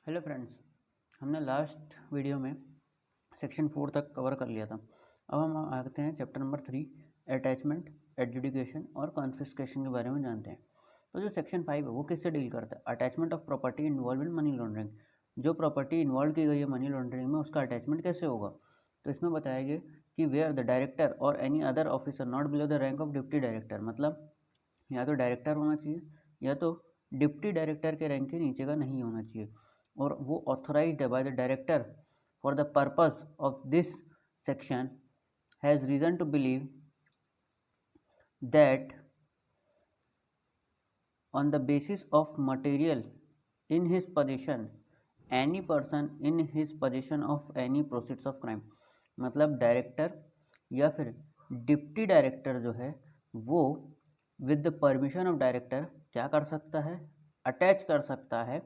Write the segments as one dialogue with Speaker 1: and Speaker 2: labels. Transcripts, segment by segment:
Speaker 1: Hello friends, हमने last video में section 4 तक कवर कर लिया था। अब हम आते हैं चैप्टर नंबर 3 अटैचमेंट, एडजुडिकेशन और कॉन्फिस्केशन के बारे में जानते हैं। तो जो सेक्शन 5 है वो किससे डील करता है? Attachment of property involve in money laundering. जो प्रॉपर्टी इन्वॉल्व की गई है मनी लॉन्ड्रिंग में उसका अटैचमेंट कैसे होगा? तो इसमें बताया गया कि वेयर द डायरेक्टर और any other officer not below the rank of deputy director, मतलब या तो डायरेक्टर होना चाहिए या तो डिप्टी डायरेक्टर के रैंक के नीचे का नहीं होना चाहिए, और वो ऑथोराइज्ड है by the director for the purpose of this section has reason to believe that on the basis of material in his possession any person in his possession of any proceeds of crime। मतलब director या फिर deputy director जो है वो with the permission of director क्या कर सकता है? अटैच कर सकता है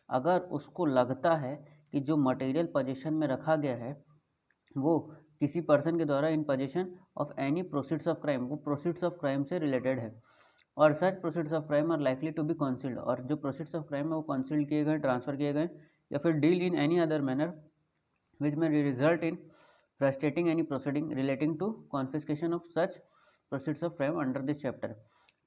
Speaker 1: अगर उसको लगता है कि जो मटेरियल पोजीशन में रखा गया है वो किसी पर्सन के द्वारा in position of any proceeds of crime, वो प्रोसीड्स ऑफ क्राइम से रिलेटेड है, और such proceeds of crime are likely to be concealed, और जो प्रोसीड्स ऑफ क्राइम है वो कॉन्सील्ड किए गए, ट्रांसफर किए गए, या फिर deal in any other manner which may result in frustrating any proceeding relating to confiscation of such proceeds of crime under this chapter.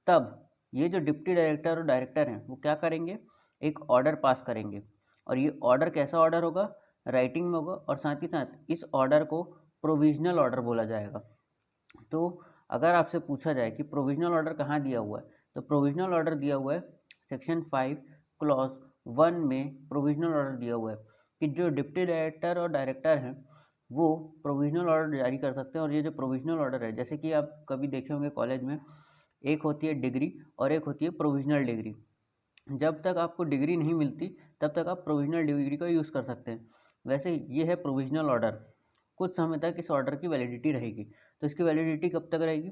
Speaker 1: तब ये जो डिप्टी डायरेक्टर और डायरेक्टर हैं वो क्या करेंगे? एक ऑर्डर पास करेंगे, और ये ऑर्डर कैसा ऑर्डर होगा? राइटिंग में होगा, और साथ ही साथ इस ऑर्डर को प्रोविजनल ऑर्डर बोला जाएगा। तो अगर आपसे पूछा जाए कि प्रोविजनल ऑर्डर कहाँ दिया हुआ है, तो प्रोविजनल ऑर्डर दिया हुआ है सेक्शन 5 क्लॉज 1 में। प्रोविजनल ऑर्डर दिया हुआ है कि जो डिप्टी डायरेक्टर और डायरेक्टर हैं वो प्रोविजनल ऑर्डर जारी कर सकते हैं। और ये जो प्रोविजनल ऑर्डर है, जैसे कि आप कभी देखे होंगे कॉलेज में, एक होती है डिग्री और एक होती है प्रोविजनल डिग्री। जब तक आपको डिग्री नहीं मिलती तब तक आप प्रोविजनल डिग्री का यूज़ कर सकते हैं। वैसे ये है प्रोविजनल ऑर्डर, कुछ समय तक इस ऑर्डर की वैलिडिटी रहेगी। तो इसकी वैलिडिटी कब तक रहेगी?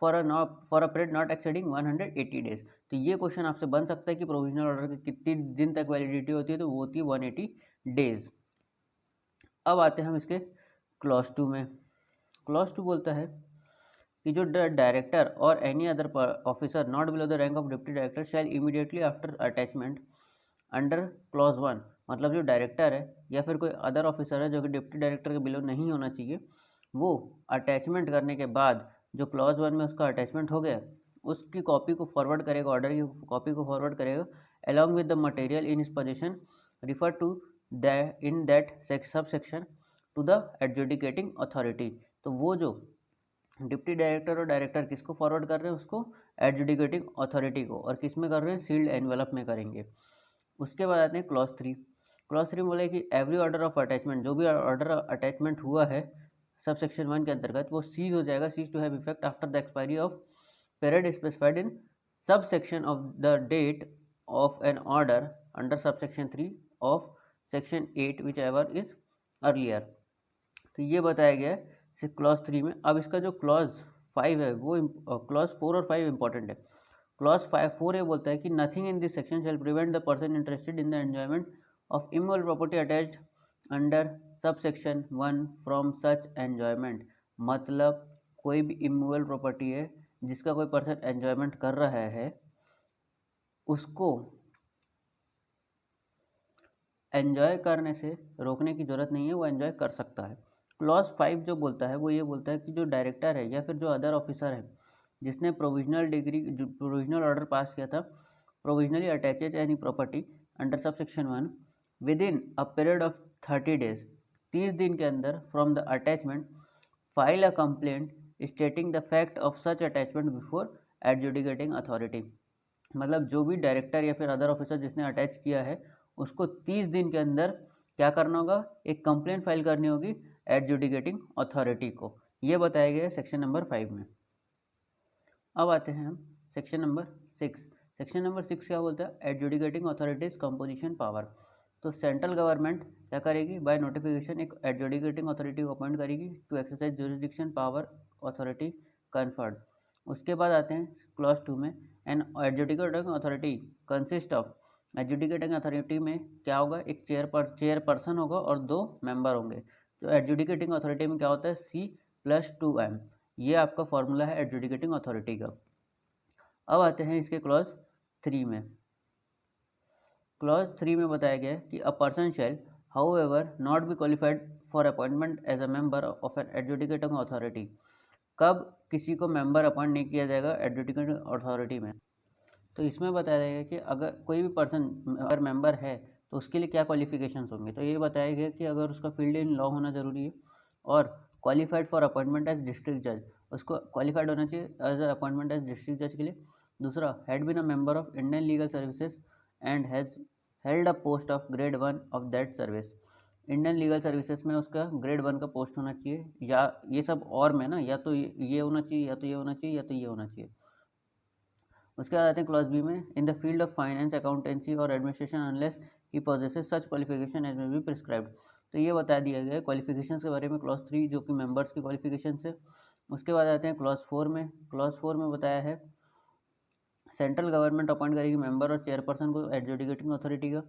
Speaker 1: For a period not exceeding 180 days. तो ये क्वेश्चन आपसे बन सकता है कि प्रोविजनल ऑर्डर की कितनी दिन तक वैलिडिटी होती है, तो वो होती है 180 डेज। अब आते हैं हम इसके क्लॉज 2 में। क्लॉज 2 बोलता है कि जो डायरेक्टर और any other officer not below the rank of deputy director shall immediately after attachment under clause 1, मतलब जो डायरेक्टर है या फिर कोई अदर ऑफिसर है जो कि डिप्टी डायरेक्टर के बिलो नहीं होना चाहिए, वो अटैचमेंट करने के बाद जो क्लॉज 1 में उसका अटैचमेंट हो गया उसकी कॉपी को फॉरवर्ड करेगा, ऑर्डर की कॉपी को फॉरवर्ड करेगा along with the material in his position refer to the in that sub section to the adjudicating authority. तो वो जो डिप्टी डायरेक्टर और डायरेक्टर किसको फॉरवर्ड कर रहे हैं? उसको एडजुडिकेटिंग अथॉरिटी को। और किस में कर रहे हैं? सील्ड एनवेलप में करेंगे। उसके बाद आते हैं क्लॉज 3। क्लॉज 3 बोले कि एवरी ऑर्डर ऑफ अटैचमेंट, जो भी ऑर्डर अटैचमेंट हुआ है सब सेक्शन 1 के अंतर्गत, वो सीज हो जाएगा, cease to have effect after the expiry of period specified in sub section of the date of an order under sub section 3 of section 8 whichever is earlier. तो ये बताया गया है क्लॉज 3 में। अब इसका जो क्लॉज 5 है वो क्लॉज 4 और 5 इंपॉर्टेंट है। क्लॉज 4 ये बोलता है कि nothing in this section shall prevent the person interested in the enjoyment of immovable property attached under sub section 1 from such enjoyment. मतलब कोई भी इमूवेबल प्रॉपर्टी है जिसका कोई पर्सन एंजॉयमेंट कर रहा है उसको एन्जॉय करने से रोकने की ज़रूरत नहीं है, वो एन्जॉय कर सकता है। क्लॉज 5 जो बोलता है वो ये बोलता है कि जो डायरेक्टर है या फिर जो अदर ऑफिसर है जिसने प्रोविजनल ऑर्डर पास किया था, provisionally attaches any property under sub section 1 with in a period of 30 days, 30 दिन के अंदर from the attachment file a complaint stating the fact of such attachment before adjudicating authority. मतलब जो भी director या फिर अदर ऑफिसर जिसने attach किया है उसको 30 दिन के अंदर क्या करना होगा? एक कंप्लेंट फाइल करनी होगी एडजुडिकेटिंग अथॉरिटी को। ये बताया गया है सेक्शन नंबर 5 में। अब आते हैं हम सेक्शन नंबर 6। सेक्शन नंबर 6 क्या बोलता है? Adjudicating authority's composition power. तो सेंट्रल गवर्नमेंट क्या करेगी? बाय नोटिफिकेशन एक एडजुडिकेटिंग अथॉरिटी को अपॉइंट करेगी to exercise jurisdiction power authority conferred. उसके बाद आते हैं क्लॉज 2 में, an adjudicating authority consist of, adjudicating authority में क्या होगा? एक चेयरपर्सन होगा और 2 मेंबर होंगे। तो एडजुडिकेटिंग अथॉरिटी में क्या होता है? C+2M। ये आपका फॉर्मूला है एडजुडिकेटिंग अथॉरिटी का। अब आते हैं इसके क्लॉज 3 में। क्लॉज 3 में बताया गया है कि a person shall however not be qualified for appointment as a member of an adjudicating authority. कब किसी को मेंबर अपॉइंट नहीं किया जाएगा एडजुडिकेटिंग अथॉरिटी में, तो इसमें बताया जाएगा कि अगर कोई भी पर्सन अगर मेंबर है तो उसके लिए क्या क्वालिफिकेशंस होंगे। तो ये बताया गया कि अगर उसका फील्ड इन लॉ होना जरूरी है और qualified for appointment as district जज, उसको क्वालिफाइड होना चाहिए एज अपॉइंटमेंट एज डिस्ट्रिक्ट जज के लिए। दूसरा, had been a member of Indian legal services and has held a post of grade 1 of that service. Indian legal services में उसका ग्रेड 1 का पोस्ट होना चाहिए, या ये सब और में ना, या तो ये होना चाहिए, या तो ये होना चाहिए, या तो ये होना चाहिए। उसके बाद आते हैं क्लॉज बी में, in the field of finance, accountancy और administration unless he possesses such qualification as may be prescribed. तो ये बता दिया गया है क्वालिफिकेशन के बारे में क्लॉज 3 जो कि मेंबर्स की क्वालिफिकेशन है। उसके बाद आते हैं क्लॉज 4 में। क्लॉज 4 में बताया है सेंट्रल गवर्नमेंट अपॉइंट करेगी मेंबर और चेयरपर्सन को एडजुडिकेटिंग अथॉरिटी का।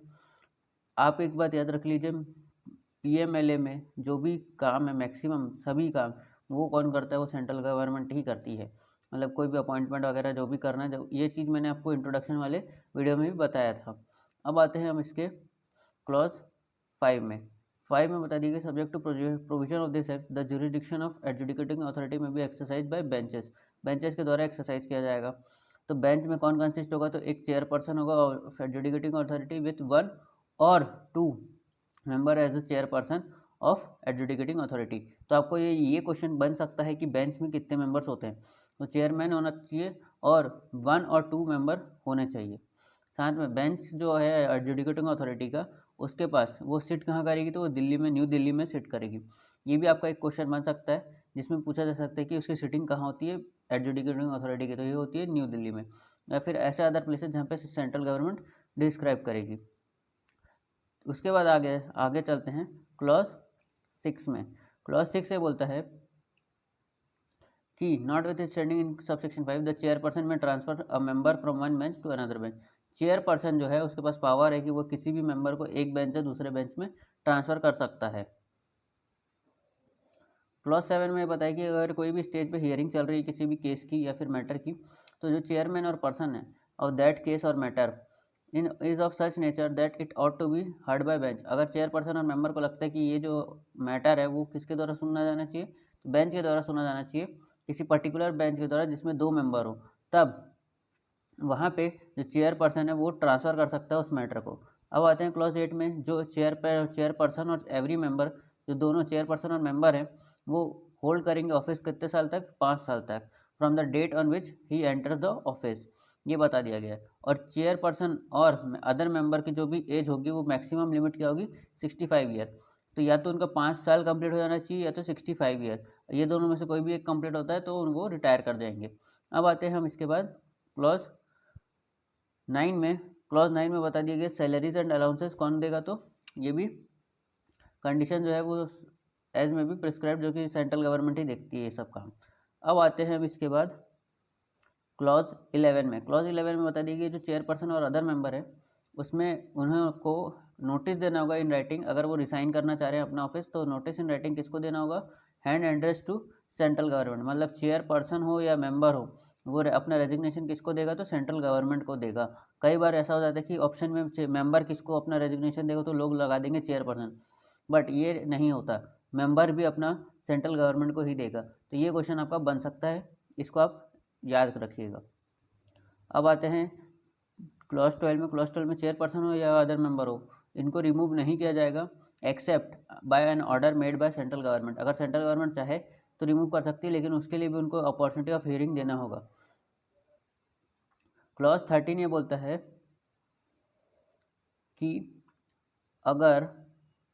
Speaker 1: आप एक बात याद रख लीजिए, पीएमएलए में जो भी काम है मैक्सिमम सभी काम वो कौन करता है, वो सेंट्रल गवर्नमेंट ही करती है। मतलब कोई भी अपॉइंटमेंट वगैरह जो भी करना है, जो ये चीज़ मैंने आपको इंट्रोडक्शन वाले वीडियो में भी बताया था। अब आते हैं हम इसके क्लॉज 5 में। 5 में बता दिया subject to provision of this act the jurisdiction of adjudicating authority में भी एक्सरसाइज बाय बेंचेस। बेंचेस के द्वारा एक्सरसाइज किया जाएगा। तो बेंच में कौन कंसिस्ट होगा, तो एक चेयरपर्सन होगा ऑफ एडजुडिकेटिंग अथॉरिटी विथ 1 और 2 member as a chairperson of adjudicating authority. तो आपको ये क्वेश्चन बन सकता है कि बेंच में कितने मेंबर्स होते हैं, तो चेयरमैन होना चाहिए और 1 और 2 मेंबर होने चाहिए। साथ में बेंच जो है एडजुडिकेटिंग अथॉरिटी का, उसके पास वो सिट कहाँ करेगी, तो वो दिल्ली में, न्यू दिल्ली में सिट करेगी। ये भी आपका एक क्वेश्चन बन सकता है जिसमें पूछा जा सकता है कि उसकी सिटिंग कहाँ होती है एडजुडिकेटिंग अथॉरिटी की, तो ये होती है न्यू दिल्ली में, या फिर ऐसे अदर प्लेसेस जहाँ पे सेंट्रल गवर्नमेंट डिस्क्राइब करेगी। उसके बाद आगे आगे चलते हैं क्लॉज 6 में। क्लॉज 6 से बोलता है कि notwithstanding in subsection 5 the chairperson may transfer a member from one bench to another bench. Chairperson जो है उसके पास पावर है कि वो किसी भी मेंबर को एक बेंच से दूसरे बेंच में ट्रांसफर कर सकता है। क्लॉज 7 में बताया कि अगर कोई भी स्टेज पे हियरिंग चल रही है किसी भी केस की या फिर मैटर की, तो जो चेयरमैन और पर्सन है ऑफ दैट केस और matter in is of such nature that it ought to be heard by bench. अगर चेयरपर्सन और मेंबर को लगता है कि ये जो मैटर है वो किसके द्वारा सुना जाना चाहिए, तो बेंच के द्वारा सुना जाना चाहिए, किसी पर्टिकुलर बेंच के द्वारा जिसमें 2 मेंबर हो, तब वहाँ पे जो चेयरपर्सन है वो ट्रांसफ़र कर सकता है उस मैटर को। अब आते हैं क्लॉज 8 में, जो चेयरपर्सन और एवरी मेंबर, जो दोनों चेयरपर्सन और मेंबर हैं, वो होल्ड करेंगे ऑफिस कितने साल तक, 5 साल तक, from the date on which he enter the office, ये बता दिया गया है। और चेयरपर्सन और अदर मेंबर की जो भी एज होगी वो मैक्सिमम लिमिट क्या होगी, 65 ईयर। तो या तो उनका 5 साल कंप्लीट हो जाना चाहिए या तो 65 ईयर, ये दोनों में से कोई भी एक कंप्लीट होता है तो उनको रिटायर कर देंगे। अब आते हैं हम इसके बाद क्लॉज 9 में। क्लॉज 9 में बता दिया गया सैलरीज एंड अलाउंसेस कौन देगा, तो ये भी कंडीशन जो है वो एज में भी प्रिस्क्राइब, जो कि सेंट्रल गवर्नमेंट ही देखती है ये सब काम। अब आते हैं हम इसके बाद क्लॉज 11 में। क्लॉज 11 में बता दिया गया जो चेयरपर्सन और अदर मेंबर है उसमें उन्हें को नोटिस देना होगा इन राइटिंग। अगर वो रिसाइन करना चाह रहे हैं अपना ऑफिस, तो नोटिस इन राइटिंग किसको देना होगा, hand address to central government. मतलब चेयरपर्सन हो या मेंबर हो, वो अपना रेजिग्नेशन किसको देगा, तो सेंट्रल गवर्नमेंट को देगा। कई बार ऐसा हो जाता है कि ऑप्शन में मेंबर किसको अपना रेजिग्नेशन देगा तो लोग लगा देंगे चेयरपर्सन, बट ये नहीं होता, मेंबर भी अपना सेंट्रल गवर्नमेंट को ही देगा। तो ये क्वेश्चन आपका बन सकता है, इसको आप याद रखिएगा। अब आते हैं क्लॉज 12 में। क्लॉज 12 में चेयरपर्सन हो या अदर मेंबर हो, इनको रिमूव नहीं किया जाएगा except by an order made by central government. अगर सेंट्रल गवर्नमेंट चाहे तो रिमूव कर सकती है, लेकिन उसके लिए भी उनको अपॉर्चुनिटी ऑफ हियरिंग देना होगा। क्लॉज 13 ये बोलता है कि अगर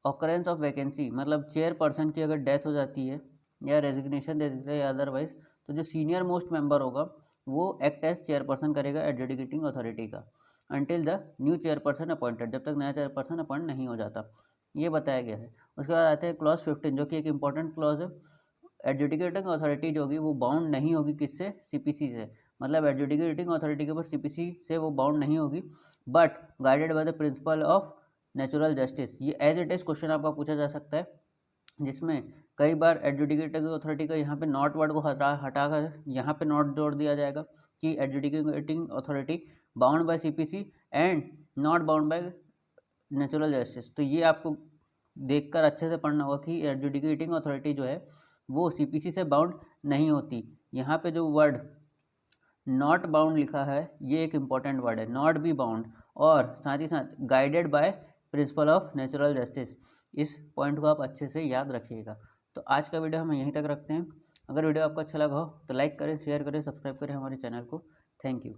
Speaker 1: ऑकरेंस ऑफ वैकेंसी, मतलब चेयरपर्सन की अगर डेथ हो जाती है या रेजिग्नेशन दे देते हैं या अदरवाइज, तो जो सीनियर मोस्ट मेंबर होगा वो एक्ट एज चेयरपर्सन करेगा एडजुडिकेटिंग अथॉरिटी का until the new chairperson appointed, जब तक नया चेयरपर्सन अपॉइंट नहीं हो जाता, ये बताया गया है। उसके बाद आते हैं क्लॉज 15 जो कि एक इंपॉर्टेंट क्लॉज है। एडजुडिकेटिंग अथॉरिटी जो होगी वो बाउंड नहीं होगी किससे, सीपीसी से। मतलब एडजुडिकेटिंग अथॉरिटी के ऊपर सीपीसी से वो बाउंड नहीं होगी, but guided by the principle of natural justice. ये एज इट इज क्वेश्चन आपका पूछा जा सकता है, जिसमें कई बार एडजुडिकेटिंग अथॉरिटी का यहाँ पे नॉट वर्ड को हटाकर यहाँ पे नॉट जोड़ दिया जाएगा कि adjudicating authority bound by CPC and not bound by natural justice. तो ये आपको देखकर अच्छे से पढ़ना होगा कि एडजुडिकेटिंग अथॉरिटी जो है वो सीपीसी से बाउंड नहीं होती। यहाँ पे जो वर्ड नॉट बाउंड लिखा है ये एक इम्पॉर्टेंट वर्ड है, नॉट बी बाउंड, और साथ ही साथ guided by principle of natural justice. इस पॉइंट को आप अच्छे से याद रखिएगा। तो आज का वीडियो हम यहीं तक रखते हैं। अगर वीडियो आपको अच्छा लगा हो तो लाइक करें, शेयर करें, सब्सक्राइब करें हमारे चैनल को। Thank you.